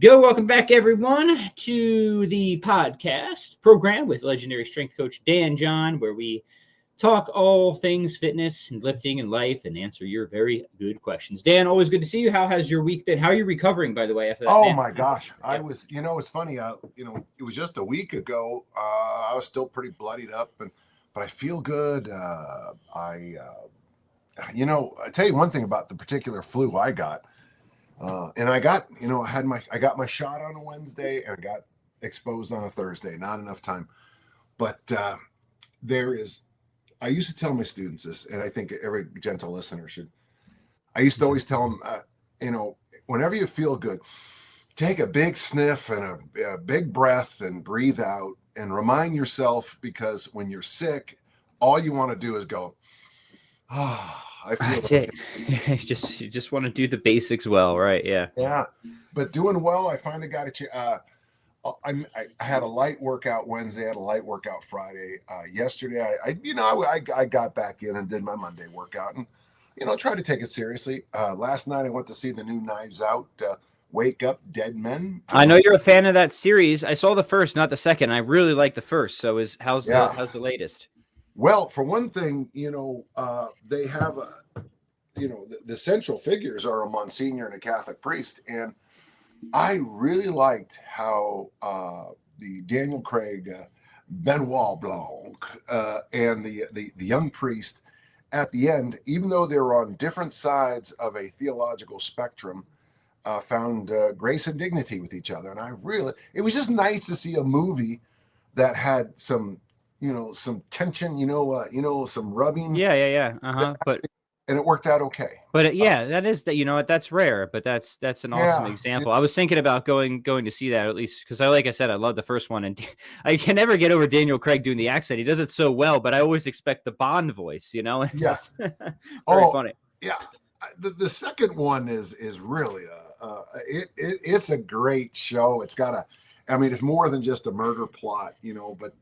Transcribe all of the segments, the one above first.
Welcome back, everyone, to the podcast program with legendary strength coach Dan John, where we talk all things fitness and lifting and life and answer your very good questions. Dan, always good to see you. How has your week been? How are you recovering, by the way, after that? Oh nap? my gosh. I Yep. was, it's funny. It was just a week ago. I was still pretty bloodied up, but I feel good. I tell you one thing about the particular flu I got. And I got, I got my shot on a Wednesday and I got exposed on a Thursday. Not enough time. But I used to tell my students this, and I think every gentle listener should. I used to always tell them, whenever you feel good, take a big sniff and a big breath and breathe out and remind yourself, because when you're sick, all you want to do is go, I feel That's it. you just want to do the basics well, right? Yeah. Yeah, but doing well. I finally got I had a light workout Wednesday. I had a light workout Friday. Yesterday, I got back in and did my Monday workout and tried to take it seriously. Last night I went to see the new Knives Out. Wake Up Dead Men. I know you're a fan of that series. I saw the first, not the second. I really like the first. So how's the latest? Well, for one thing, they have the central figures are a Monsignor and a Catholic priest, and I really liked how the Daniel Craig, Benoit Blanc, and the young priest at the end, even though they were on different sides of a theological spectrum, found grace and dignity with each other. And it was just nice to see a movie that had some tension, some rubbing. Yeah. And it worked out okay. But that's rare, but that's an awesome example. I was thinking about going to see that, at least because like I said, I love the first one, and I can never get over Daniel Craig doing the accent. He does it so well, but I always expect the Bond voice, It's just very funny. Yeah. The second one is really it's a great show. It's got it's more than just a murder plot, but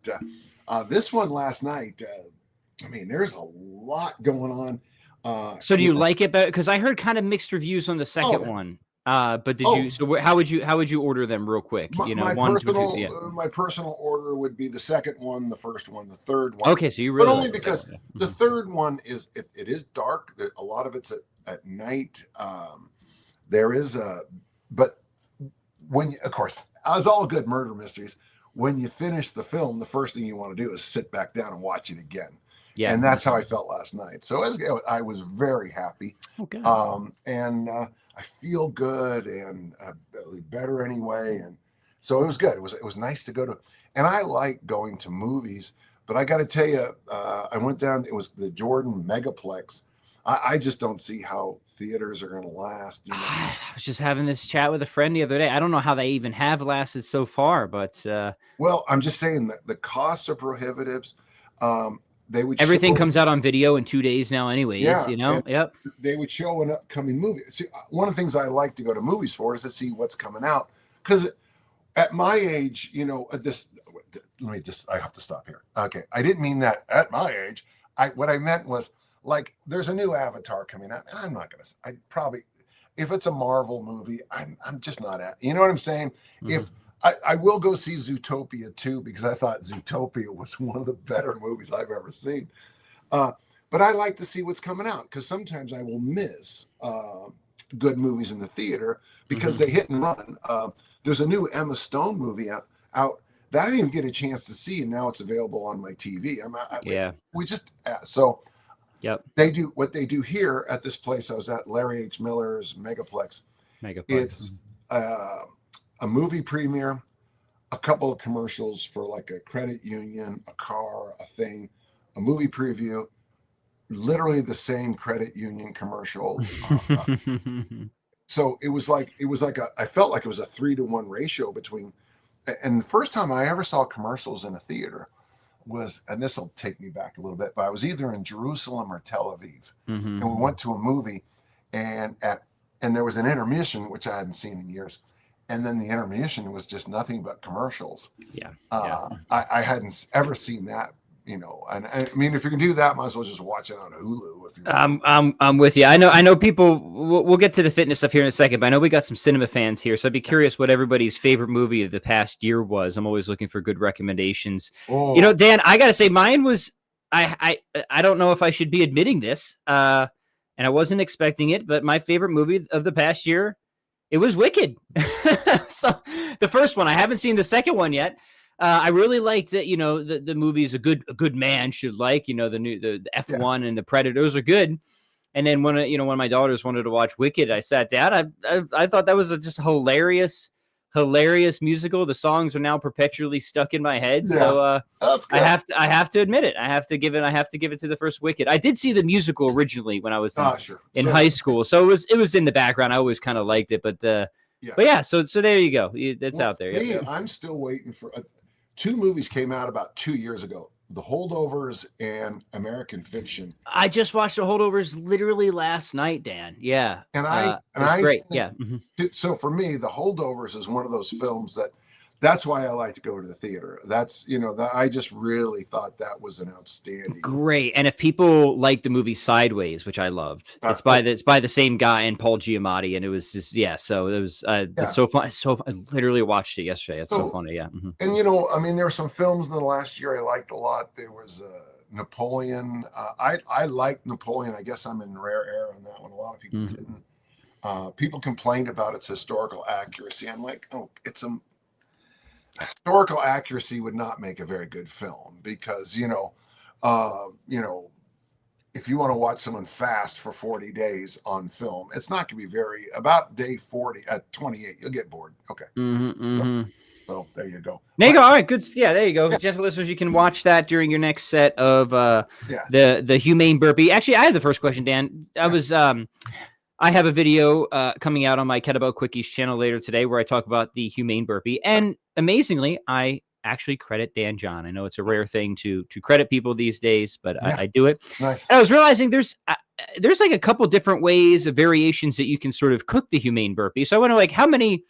this one last night, there's a lot going on. So do you like it better? Because I heard kind of mixed reviews on the second one. But did you? So how would you order them real quick? My personal order would be the second one, the first one, the third one. Okay, so you really, but only because the third one is it is dark. A lot of it's at night. But when of course, as all good murder mysteries, when you finish the film, the first thing you want to do is sit back down and watch it again. Yeah, and that's how I felt last night. So I was very happy. Okay. And I feel good and better anyway. And so it was good. It was nice to go to. And I like going to movies, but I got to tell you, I went down. It was the Jordan Megaplex. I just don't see how theaters are going to last. I was just having this chat with a friend the other day. I don't know how they even have lasted so far, but well, I'm just saying that the costs are prohibitive. Everything comes out on video in 2 days now anyways, Yep. They would show an upcoming movie. See, one of the things I like to go to movies for is to see what's coming out. Because at my age, I have to stop here. Okay. I didn't mean that at my age. What I meant was, like, there's a new Avatar coming out, and I'm not going to, if it's a Marvel movie, I'm just not you know what I'm saying? Mm-hmm. If I will go see Zootopia 2 because I thought Zootopia was one of the better movies I've ever seen. But I like to see what's coming out because sometimes I will miss good movies in the theater because they hit and run. There's a new Emma Stone movie out that I didn't even get a chance to see, and now it's available on my TV. Yep. They do what they do here at this place I was at, Larry H. Miller's Megaplex. It's a movie premiere, a couple of commercials for like a credit union, a car, a thing, a movie preview, literally the same credit union commercial. So it was like I felt like it was a 3-to-1 ratio between. And the first time I ever saw commercials in a theater was, and this will take me back a little bit, but I was either in Jerusalem or Tel Aviv, and we went to a movie, and there was an intermission which I hadn't seen in years. And then the intermission was just nothing but commercials. Yeah. I hadn't ever seen that and I mean, if you can do that, might as well just watch it on Hulu. If you I'm with you. I know people. We'll get to the fitness stuff here in a second, but I know we got some cinema fans here, so I'd be curious what everybody's favorite movie of the past year was. I'm always looking for good recommendations. Oh, Dan, I gotta say, mine was. I don't know if I should be admitting this, and I wasn't expecting it, but my favorite movie of the past year, it was Wicked. So the first one, I haven't seen the second one yet. I really liked it. The movies a good man should like. The F1 and the Predator, those are good. And then when one of my daughters wanted to watch Wicked, I sat down. I thought that was just a hilarious musical. The songs are now perpetually stuck in my head. yeah, So that's good. I have to admit it. I have to give it to the first Wicked. I did see the musical originally when I was in high school, so it was in the background. I always kind of liked it, but yeah. So there you go. That's out there. Me, I'm still waiting for. Two movies came out about 2 years ago: The Holdovers and American Fiction. I just watched The Holdovers literally last night, Dan. Yeah, And I great. Think, So for me, The Holdovers is one of those films that's why I like to go to the theater. That's I just really thought that was an outstanding. Great. And if people like the movie Sideways, which I loved, it's by the same guy and Paul Giamatti, and it was just so it was it's so fun. I literally watched it yesterday. It's so funny. Yeah. Mm-hmm. And I mean, there were some films in the last year I liked a lot. There was Napoleon. I liked Napoleon. I guess I'm in rare air on that one. A lot of people didn't. People complained about its historical accuracy. I'm like, historical accuracy would not make a very good film because if you want to watch someone fast for 40 days on film, it's not going to be about day 40 at 28 you'll get bored. Okay. So there you go. There you go. All right, good. Yeah, there you go. Gentle listeners, you can watch that during your next set of the humane burpee. Actually, I had the first question, Dan. I have a video coming out on my Kettlebell Quickies channel later today where I talk about the humane burpee. And amazingly, I actually credit Dan John. I know it's a rare thing to credit people these days, but I do it. Nice. And I was realizing there's like a couple different ways of variations that you can sort of cook the humane burpee. So I wonder, like, how many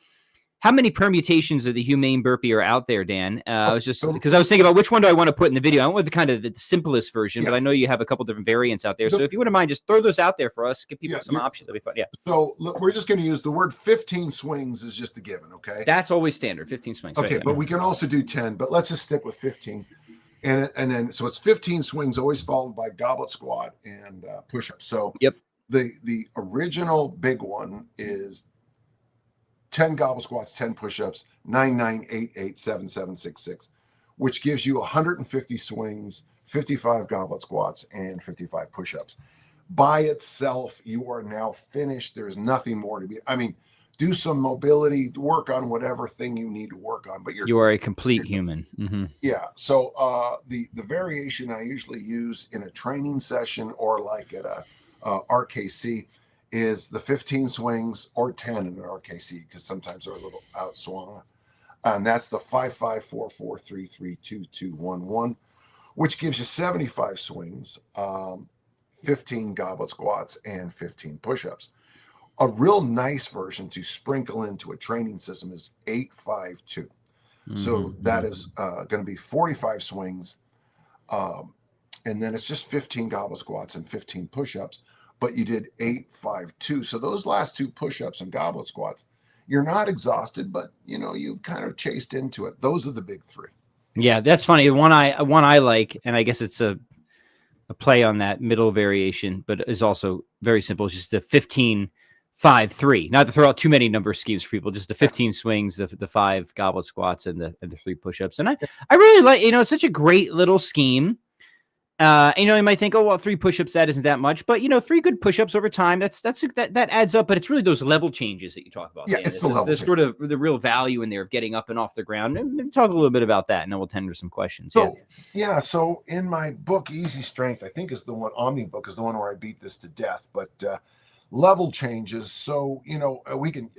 permutations of the humane burpee are out there, Dan? I was just because I was thinking about which one do I want to put in the video. I want the simplest version, but I know you have a couple different variants out there. So if you wouldn't mind, just throw those out there for us. Give people some options. That'll be fun. Yeah. So look, we're just going to use the word 15 swings is just a given. Okay. That's always standard. 15 swings. Okay, right? But we can also do 10. But let's just stick with 15. And then so it's 15 swings, always followed by goblet squat and push-ups. So the original big one is 10 goblet squats, 10 push-ups, 9, 9, 8, 8, 7, 7, 6, 6, which gives you 150 swings, 55 goblet squats, and 55 push-ups. By itself, you are now finished. There's nothing more to be. I mean, do some mobility, work on whatever thing you need to work on, but you are a complete human. Mm-hmm. Yeah. So the variation I usually use in a training session or like at a RKC is the 15 swings or 10 in an RKC because sometimes they're a little outswung. And that's the 5, 5, 4, 4, 3, 3, 2, 2, 1, 1, which gives you 75 swings, 15 goblet squats, and 15 push-ups. A real nice version to sprinkle into a training system is 8, 5, 2. So that is going to be 45 swings. And then it's just 15 goblet squats and 15 push-ups. But you did 8, 5, 2. So those last two push-ups and goblet squats, you're not exhausted, but you've kind of chased into it. Those are the big three. Yeah, that's funny. One I like, and I guess it's a play on that middle variation, but is also very simple. It's just the 15, 5, 3. Not to throw out too many number schemes for people, just the 15 swings, the 5 goblet squats, and the 3 push-ups. And I really like, it's such a great little scheme. You might think, 3 push-ups, that isn't that much, but 3 good push-ups over time, that adds up. But it's really those level changes that you talk about. Yeah, it's the level. There's sort of the real value in there of getting up and off the ground. And talk a little bit about that, and then we'll tender some questions. So in my book, Easy Strength, I think is the one. Omni book is the one where I beat this to death. But level changes. So we can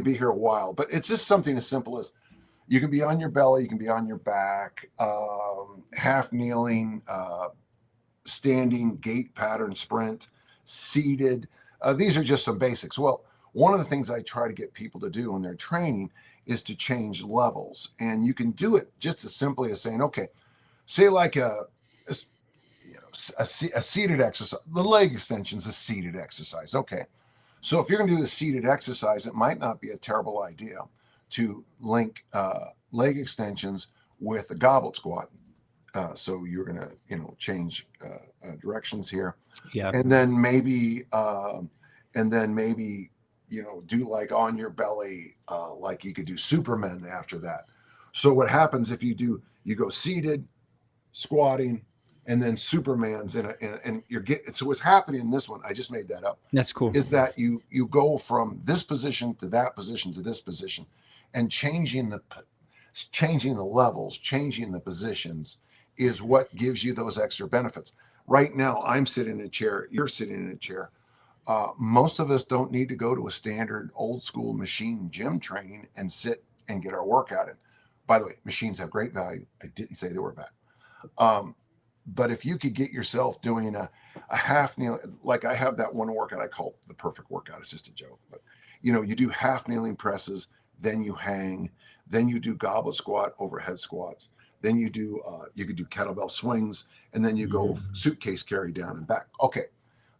be here a while, but it's just something as simple as. You can be on your belly, you can be on your back, half kneeling, standing, gait pattern sprint, seated. These are just some basics. Well, one of the things I try to get people to do when they're training is to change levels. And you can do it just as simply as saying, okay, say like a seated exercise. The leg extension is a seated exercise. Okay. So if you're going to do the seated exercise, it might not be a terrible idea to link leg extensions with a goblet squat. So you're going to, change directions here. Yeah. And then maybe, do like on your belly, like you could do Superman after that. So what happens if you go seated, squatting, and then Superman's and you're getting. So what's happening in this one, I just made that up. That's cool. Is that you go from this position to that position to this position, and changing the levels, changing the positions is what gives you those extra benefits. Right now, I'm sitting in a chair. You're sitting in a chair. Most of us don't need to go to a standard old school machine gym training and sit and get our workout in. By the way, machines have great value. I didn't say they were bad. But if you could get yourself doing a half kneel, like I have that one workout I call the perfect workout. It's just a joke. But, you do half kneeling presses, then you hang, then you do goblet squat, overhead squats. Then you could do kettlebell swings, and then you go suitcase carry down and back. Okay.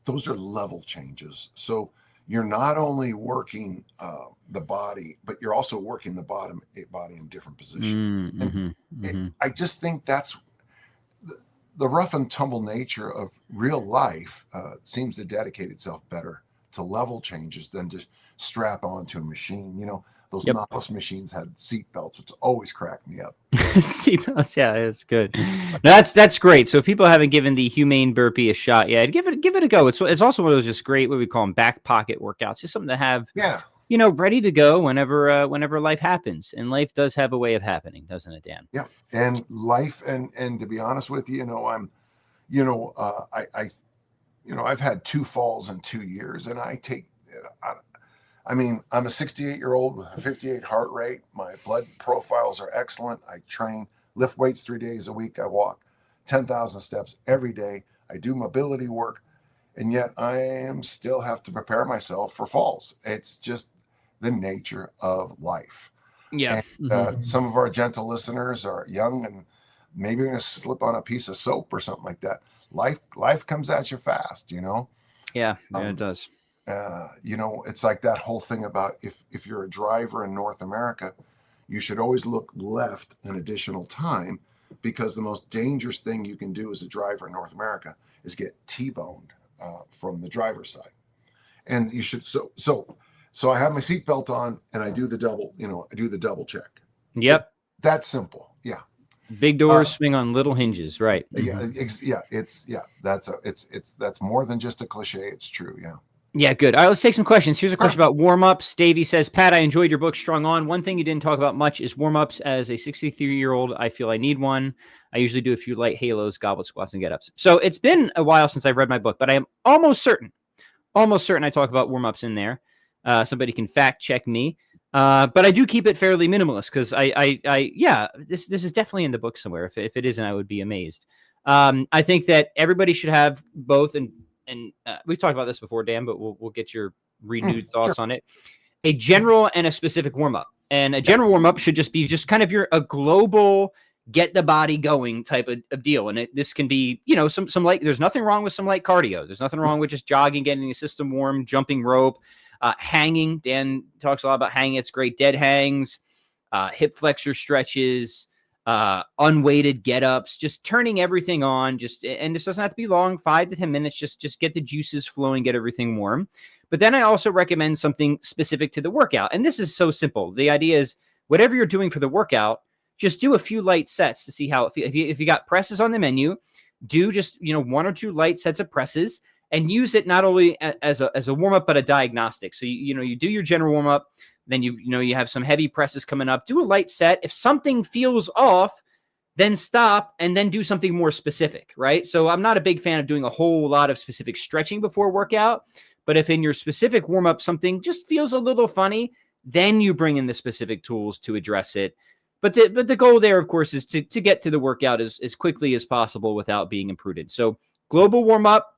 Those are level changes. So you're not only working the body, but you're also working the body in different positions. I just think that's the rough and tumble nature of real life seems to dedicate itself better to level changes than to strap onto a machine. Those Nautilus machines had seat belts, which always cracked me up. Seat belts, yeah, it's good. No, that's great. So if people haven't given the humane burpee a shot yet, give it a go. It's also one of those just great, what we call them, back pocket workouts. Just something to have, ready to go whenever life happens. And life does have a way of happening, doesn't it, Dan? Yeah, and life, and to be honest with you, I've had 2 falls in 2 years, and I'm a 68-year-old with a 58 heart rate. My blood profiles are excellent. I train, lift weights 3 days a week. I walk 10,000 steps every day. I do mobility work, and yet I still have to prepare myself for falls. It's just the nature of life. Yeah. And, some of our gentle listeners are young and maybe going to slip on a piece of soap or something like that. Life comes at you fast, Yeah, it does. It's like that whole thing about if you're a driver in North America, you should always look left an additional time, because the most dangerous thing you can do as a driver in North America is get T-boned from the driver's side. And you should, so I have my seatbelt on and I do the double check. Yep. That's simple. Yeah. Big doors swing on little hinges, right? That's more than just a cliche. It's true. Yeah. Yeah, good. All right, let's take some questions. Here's a question about warm-ups. Davey says, Pat, I enjoyed your book, Strong On. One thing you didn't talk about much is warm-ups. As a 63-year-old, I feel I need one. I usually do a few light halos, goblet squats, and get-ups. So it's been a while since I've read my book, but I am almost certain I talk about warm-ups in there. Somebody can fact-check me. But I do keep it fairly minimalist because this is definitely in the book somewhere. If it isn't, I would be amazed. I think that everybody should have both, and we've talked about this before, Dan, but we'll get your renewed thoughts on it. A general and a specific warm-up. And a general warm-up should just be kind of a global get the body going type of deal. And this can be, some light. There's nothing wrong with some light cardio. There's nothing wrong with just jogging, getting the system warm, jumping rope, hanging. Dan talks a lot about hanging. It's great. Dead hangs, hip flexor stretches, unweighted get-ups, just turning everything on. And this doesn't have to be long, 5 to 10 minutes. Just get the juices flowing, get everything warm. But then I also recommend something specific to the workout. And this is so simple. The idea is whatever you're doing for the workout, just do a few light sets to see how it feels. If you got presses on the menu, do just 1 or 2 light sets of presses and use it not only as a warm-up, but a diagnostic. So you do your general warm-up, then you have some heavy presses coming up. Do a light set. If something feels off, then stop and then do something more specific, right? So I'm not a big fan of doing a whole lot of specific stretching before workout, but if in your specific warm-up something just feels a little funny, then you bring in the specific tools to address it. But the goal there, of course, is to get to the workout as quickly as possible without being imprudent. So global warm-up,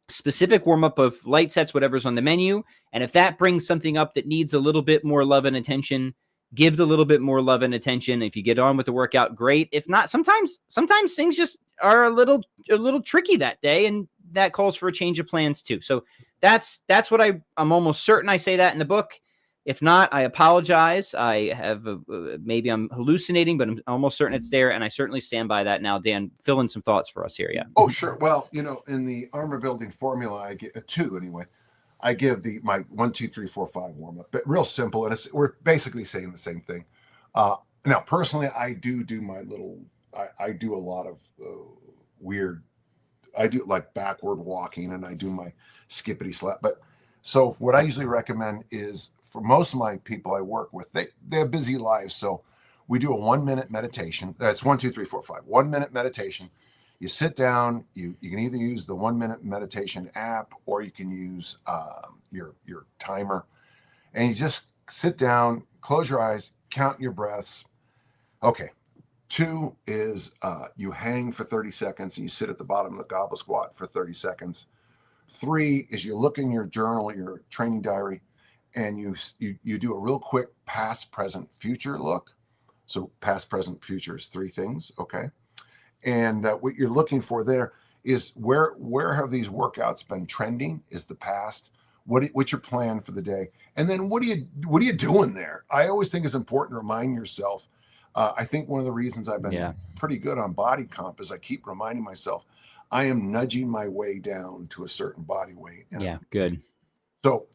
specific warm-up of light sets, whatever's on the menu. And if that brings something up that needs a little bit more love and attention, give the little bit more love and attention. If you get on with the workout, great. If not, sometimes things just are a little tricky that day, and that calls for a change of plans too. So that's what I'm almost certain I say that in the book. If not, I apologize. I have maybe I'm hallucinating, but I'm almost certain it's there, and I certainly stand by that. Now, Dan, fill in some thoughts for us here. Yeah. Oh, sure. Well, in the armor building formula, I get two anyway. I give my 1, 2, 3, 4, 5 warm up, but real simple, and we're basically saying the same thing. Now, personally, I do my little. I do a lot of weird. I do like backward walking, and I do my skippity slap. But so what I usually recommend is, for most of my people I work with, they have busy lives, so we do a 1-minute meditation. That's 1, 2, 3, 4, 5. 1-minute meditation. You sit down. You can either use the 1-minute meditation app, or you can use your timer, and you just sit down, close your eyes, count your breaths. Okay. 2 is you hang for 30 seconds and you sit at the bottom of the goblet squat for 30 seconds. 3 is you look in your journal, your training diary, and you do a real quick past, present, future look. So past, present, future is 3 things. Okay. And what you're looking for there is where have these workouts been trending is the past. What's your plan for the day? And then what are you doing there? I always think it's important to remind yourself. I think one of the reasons I've been pretty good on body comp is I keep reminding myself I am nudging my way down to a certain body weight. Yeah, good. So,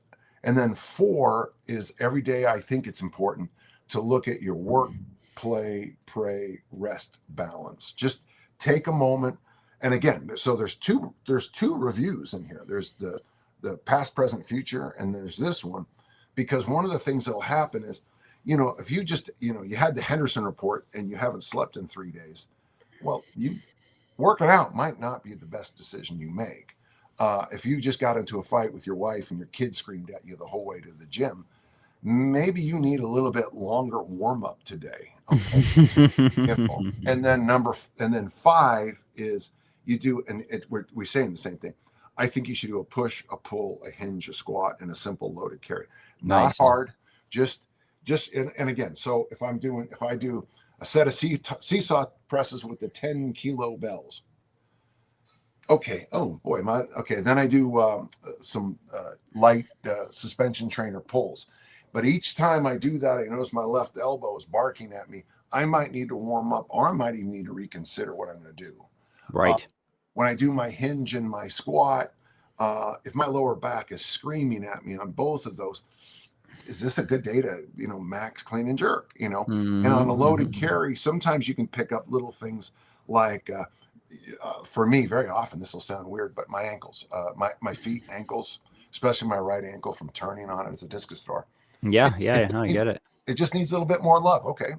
and then 4 is every day I think it's important to look at your work, play, pray, rest balance. Just take a moment. And again, so there's two reviews in here. There's the past, present, future, and there's this one, because one of the things that'll happen is, if you just, you had the Henderson report and you haven't slept in 3 days, well, you working out might not be the best decision you make. If you just got into a fight with your wife and your kid screamed at you the whole way to the gym, maybe you need a little bit longer warm up today. Okay? And then 5 is you do, and we're saying the same thing. I think you should do a push, a pull, a hinge, a squat, and a simple loaded carry. Not hard, just and again. So if I do a set of seesaw presses with the 10-kilo bells. Okay. Oh boy, okay. Then I do some light suspension trainer pulls. But each time I do that, I notice my left elbow is barking at me. I might need to warm up, or I might even need to reconsider what I'm going to do. Right. When I do my hinge and my squat, if my lower back is screaming at me on both of those, is this a good day to, max, clean, and jerk? And on a loaded carry, sometimes you can pick up little things like, for me, very often, this will sound weird, but my ankles, my feet, ankles, especially my right ankle from turning on it as a discus thrower. Yeah, I get it. It just needs a little bit more love. Okay.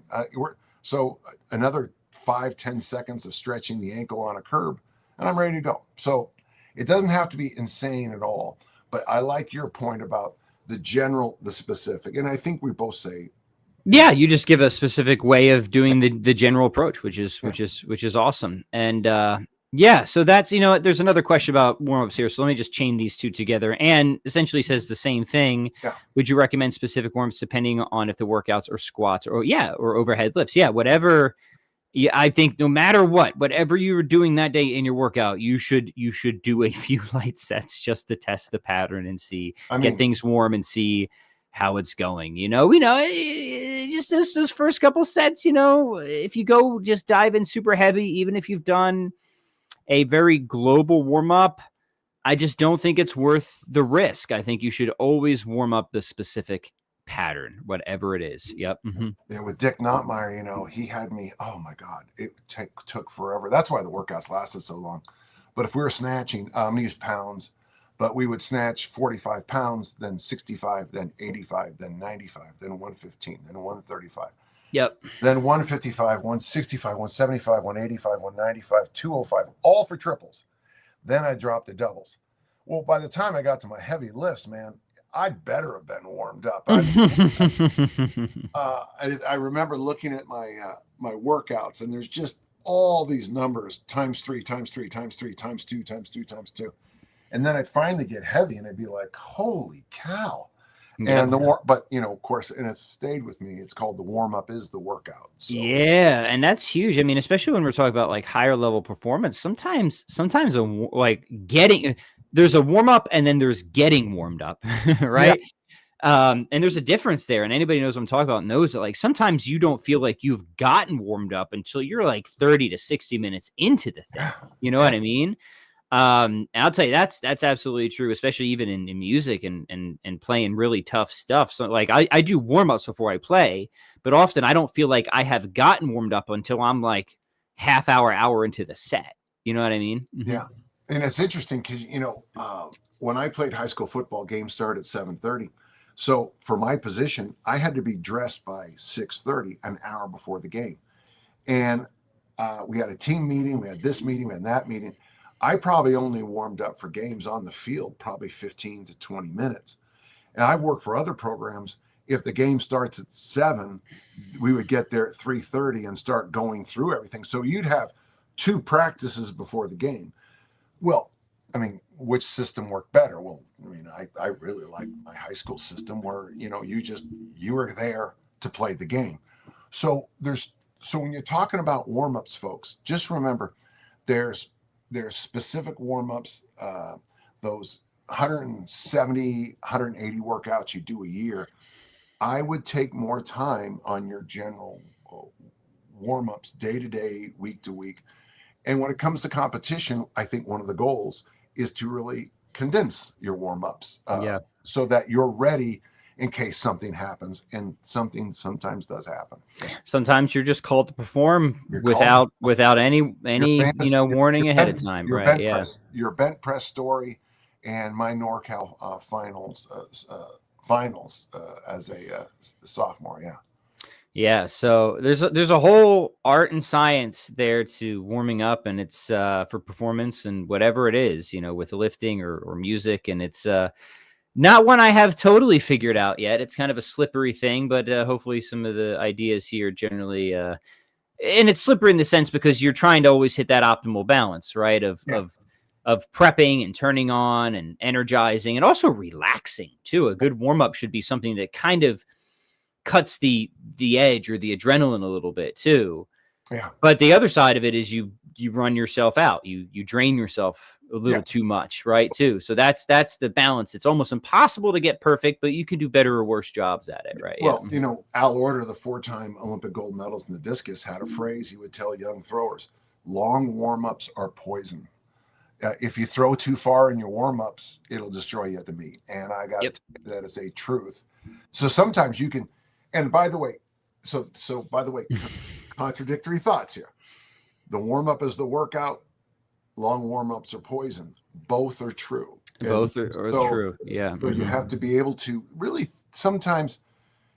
So another 5-10 seconds of stretching the ankle on a curb, and I'm ready to go. So it doesn't have to be insane at all, but I like your point about the general, the specific. And I think we both say, yeah, you just give a specific way of doing the general approach, which is awesome. And so that's, there's another question about warm-ups here. So let me just chain these two together, and essentially says the same thing. Yeah. Would you recommend specific warm-ups depending on if the workouts are squats or overhead lifts? Yeah, whatever. Yeah, I think no matter whatever you're doing that day in your workout, you should do a few light sets just to test the pattern and get things warm and see how it's going. Just those first couple sets, if you go just dive in super heavy, even if you've done a very global warm up, I just don't think it's worth the risk. I think you should always warm up the specific pattern, whatever it is. Yep. Mm-hmm. Yeah, with Dick Notmeyer, he had me, oh my God, it took forever. That's why the workouts lasted so long. But if we were snatching, I'm gonna use pounds, but we would snatch 45 pounds, then 65, then 85, then 95, then 115, then 135. Yep. Then 155, 165, 175, 185, 195, 205, all for triples. Then I dropped the doubles. Well, by the time I got to my heavy lifts, man, I'd better have been warmed up. I remember looking at my workouts, and there's just all these numbers, times 3, times 3, times 3, times 2, times 2, times 2. And then I'd finally get heavy, and I'd be like, holy cow. And but of course, and it's stayed with me. It's called the warm up is the workout. So. Yeah, and that's huge. I mean, especially when we're talking about like higher level performance. Sometimes like there's a warm up and then there's getting warmed up, right? And there's a difference there. And anybody knows what I'm talking about knows that like sometimes you don't feel like you've gotten warmed up until you're like 30 to 60 minutes into the thing. You know what I mean? And I'll tell you that's absolutely true, especially even in music and playing really tough stuff. So like I do warm-ups before I play, but often I don't feel like I have gotten warmed up until I'm like hour into the set. You know what I mean? Yeah. And it's interesting because when I played high school football, games started at 7:30. So for my position, I had to be dressed by 6:30, an hour before the game. And we had a team meeting, we had this meeting, we had that meeting. I probably only warmed up for games on the field, probably 15 to 20 minutes. And I've worked for other programs. If the game starts at 7, we would get there at 3:30 and start going through everything. So you'd have 2 practices before the game. Well, I mean, which system worked better? Well, I mean, I really like my high school system where, you were there to play the game. So when you're talking about warm-ups, folks, just remember there's specific warm-ups, those 170, 180 workouts you do a year. I would take more time on your general warm-ups day to day, week to week. And when it comes to competition, I think one of the goals is to really condense your warm-ups so that you're ready in case something happens, and something sometimes does happen. Sometimes you're just called to perform without any warning ahead of time, right? Your bench press story and my NorCal finals as a sophomore. Yeah. Yeah, so there's a whole art and science there to warming up, and it's for performance and whatever it is, with lifting or music, and it's not one I have totally figured out yet. It's kind of a slippery thing, but hopefully some of the ideas here generally, and it's slippery in the sense because you're trying to always hit that optimal balance, right? Of prepping and turning on and energizing and also relaxing too. A good warm up should be something that kind of cuts the edge or the adrenaline a little bit too. Yeah. But the other side of it is you run yourself out. You drain yourself a little too much, right? Too. So that's the balance. It's almost impossible to get perfect, but you can do better or worse jobs at it, right? Well, Al Order, the 4-time Olympic gold medalist in the discus, had a phrase he would tell young throwers: long warm-ups are poison. If you throw too far in your warm-ups, it'll destroy you at the meet. And I got to tell you, that is a truth. So sometimes you can, and by the way, contradictory thoughts here. The warm-up is the workout. Long warm-ups are poison. Both are true. Both are true. Yeah. So you have to be able to really sometimes,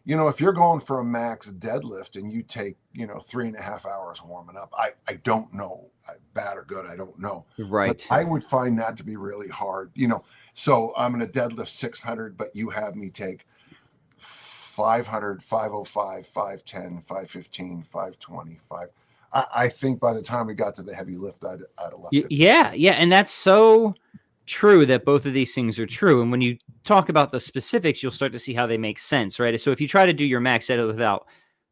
if you're going for a max deadlift and you take, 3.5 hours warming up, I don't know, bad or good, I don't know. Right. But I would find that to be really hard. So I'm going to deadlift 600, but you have me take 500, 505, 510, 515, 520, 5. I think by the time we got to the heavy lift, I'd have left it. Yeah. And that's so true that both of these things are true. And when you talk about the specifics, you'll start to see how they make sense, right? So if you try to do your max edit without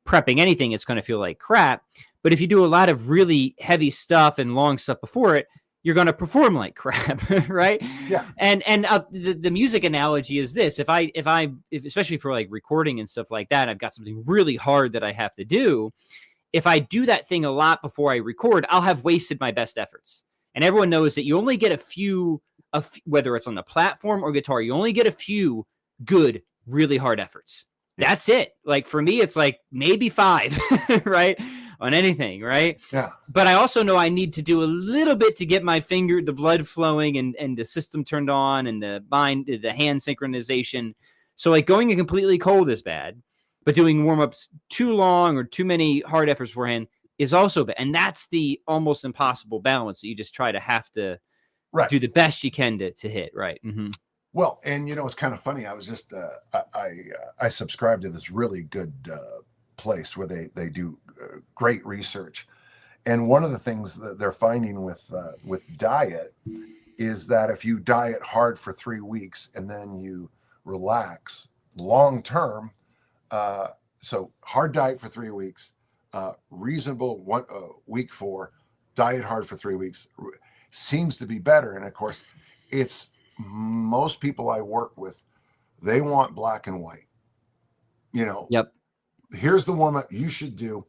prepping anything, it's going to feel like crap. But if you do a lot of really heavy stuff and long stuff before it, you're going to perform like crap, right? Yeah. And the music analogy is this: if especially for like recording and stuff like that, I've got something really hard that I have to do. If I do that thing a lot before I record, I'll have wasted my best efforts. And everyone knows that you only get a few, whether it's on the platform or guitar, you only get a few good, really hard efforts. Yeah. That's it. Like for me, it's like maybe 5, right? On anything, right? Yeah. But I also know I need to do a little bit to get my the blood flowing and the system turned on and the hand synchronization. So like going completely cold is bad. But doing warm-ups too long or too many hard efforts beforehand is also bad. And that's the almost impossible balance that you just have to do the best you can to hit, right? Mm-hmm. Well, and it's kind of funny. I was just I subscribe to this really good place where they do great research, and one of the things that they're finding with diet is that if you diet hard for 3 weeks and then you relax long term, so hard diet for 3 weeks, reasonable week 4, diet hard for 3 weeks seems to be better. And of course, it's most people I work with, they want black and white. Yep. Here's the warm up you should do.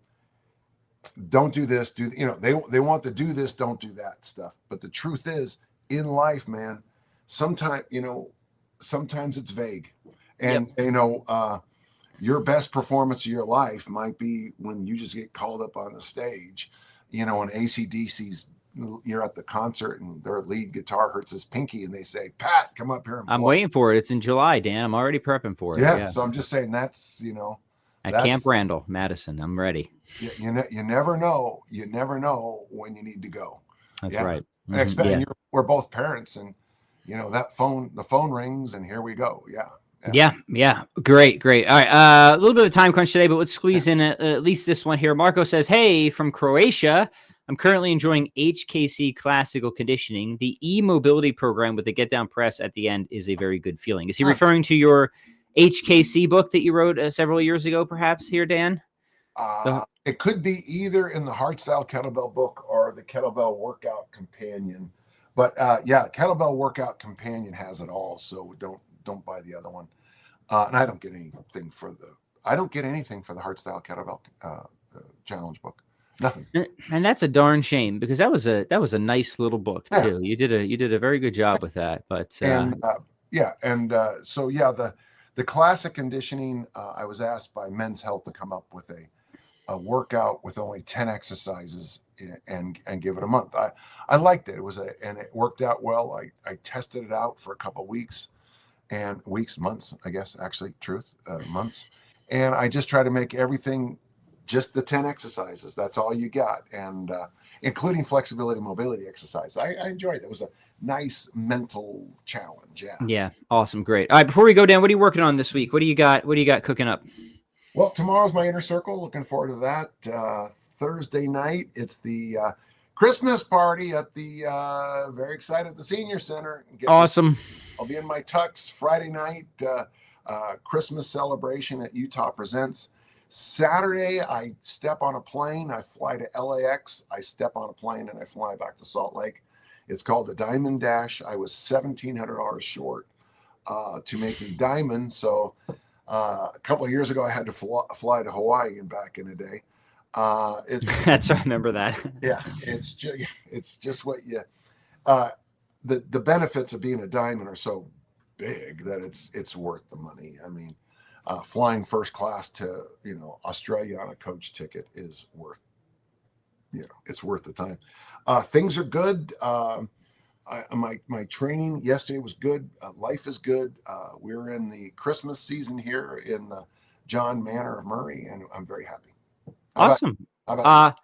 Don't do this. They want to do this, don't do that stuff. But the truth is, in life, man, sometimes it's vague, and your best performance of your life might be when you just get called up on the stage. When AC/DC's, you're at the concert and their lead guitar hurts his pinky, and they say, "Pat, come up here and play." I'm waiting for it. It's in July, Dan. I'm already prepping for it. Yeah. So I'm just saying that's at Camp Randall, Madison. I'm ready. You never know. You never know when you need to go. That's right. We're both parents, and the phone rings, and here we go. Yeah. Great. All right. A little bit of a time crunch today, but let's squeeze in at least this one here. Marco says, "Hey, from Croatia. I'm currently enjoying HKC classical conditioning. The e-mobility program with the get down press at the end is a very good feeling." Is he referring to your HKC book that you wrote several years ago, perhaps here, Dan? It could be either in the Hardstyle Kettlebell book or the Kettlebell Workout Companion. But Kettlebell Workout Companion has it all. So don't buy the other one. And I don't get anything for the Hardstyle Kettlebell Challenge book. Nothing. And that's a darn shame, because that was a nice little book too. You did a very good job with that. But the classic conditioning, I was asked by Men's Health to come up with a workout with only 10 exercises and give it a month. I liked it. And it worked out well. I tested it out for a couple of weeks, months, I guess, actually, months. And I just try to make everything just the 10 exercises. That's all you got. And including flexibility, mobility exercise. I enjoyed it. It was a nice mental challenge. Yeah. Awesome. Great. All right. Before we go, Dan, what are you working on this week? What do you got cooking up? Well, tomorrow's my inner circle. Looking forward to that. Thursday night, it's the Christmas party at the very excited at the Senior Center. Awesome. I'll be in my tux. Friday night, Christmas celebration at Utah Presents. Saturday, I step on a plane. I fly to LAX. I step on a plane and I fly back to Salt Lake. It's called the Diamond Dash. I was $1,700 short to making diamond. So a couple of years ago, I had to fly to Hawaii and back in the day. That's I remember that. Yeah, it's just what you. The benefits of being a diamond are so big that it's worth the money. I mean, flying first class to Australia on a coach ticket is worth. It's worth the time. Things are good. My training yesterday was good. Life is good. We're in the Christmas season here in the John Manor of Murray, and I'm very happy. Awesome. How about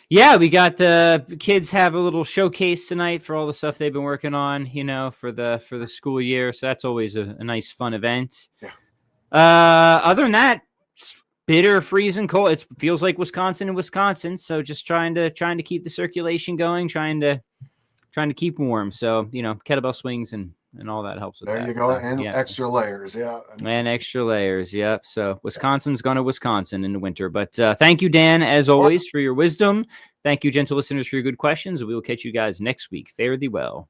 yeah, we got the kids have a little showcase tonight for all the stuff they've been working on, for the school year. So that's always a nice, fun event. Yeah. Other than that, bitter, freezing cold. It feels like Wisconsin. So just trying to keep the circulation going, trying to keep warm. So, kettlebell swings and all that helps with that. There you go. And extra layers. Yeah. And extra layers. Yep. So Wisconsin's going to Wisconsin in the winter. But thank you, Dan, as always, for your wisdom. Thank you, gentle listeners, for your good questions. We will catch you guys next week. Fare thee well.